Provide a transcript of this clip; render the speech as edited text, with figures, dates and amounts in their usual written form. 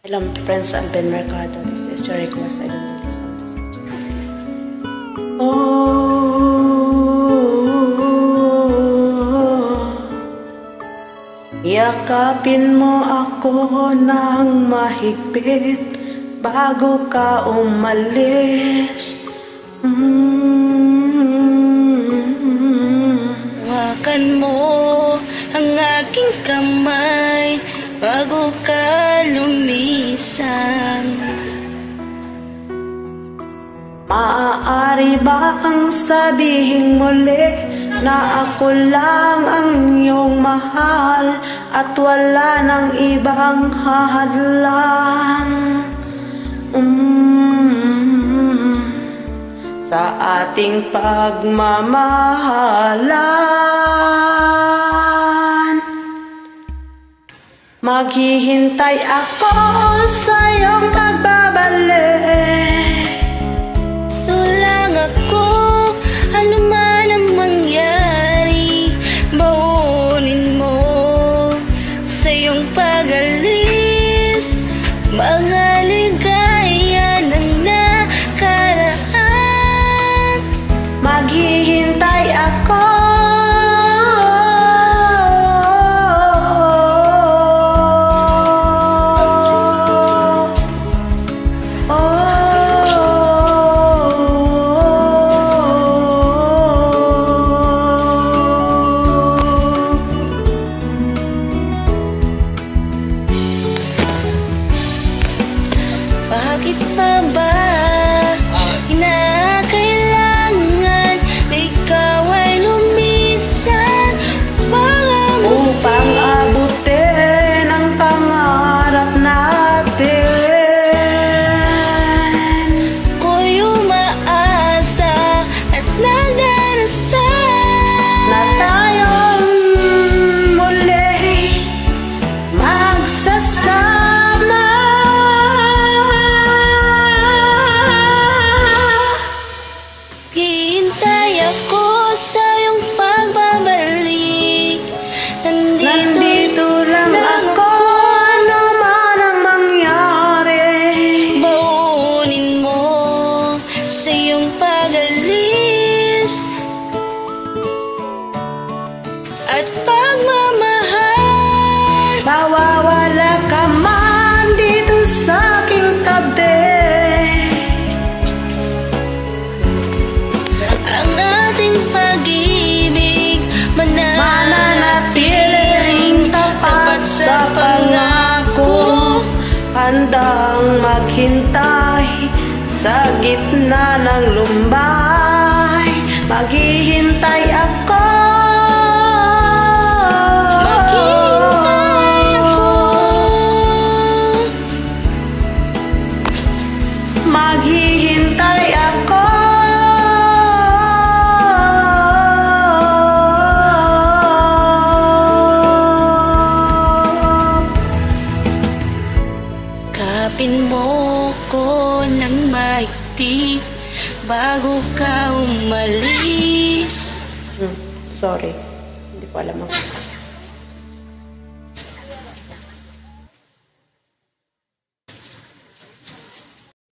Hello friends, I'm Ben Mercado. This is your request. I don't know this song. Yakapin mo ako ng mahigpit bago ka umalis. Hawakan mo ang aking kamay bago ka lumisan. Maaari ba ang sabihin muli na ako lang ang iyong mahal at wala nang ibang hahadlang sa ating pagmamahalan? Maghihintay ako sa iyong pagbabalik. Tulang ako, ano man ang mangyari, baunin mo sa iyong pag-alis mga ligaya ng nakaraan. Maghihintay ako. Bakit pa ba kinakailangan na ikaw ay lumisan upang abutin ang pangarap natin? Ako'y umaasa at nagdarasal Na tayong muli magsasama. Hintay ako sa iyong pagbabalik. Nandito lang ako, ano man ang mangyari. Baunin mo sa iyong pag-alis at pagmamahal. Mawawala ka man dito sa aking tabi. Ang ating pag-ibig Mananatiling tapat sa pangako. Handang maghintay sa gitna ng lumbay. Maghihintay ako. Maghihintay ako. Maghihintay ako. Kapin mo ko ng mahigpit bago ka umalis. Sorry, hindi ko alam ang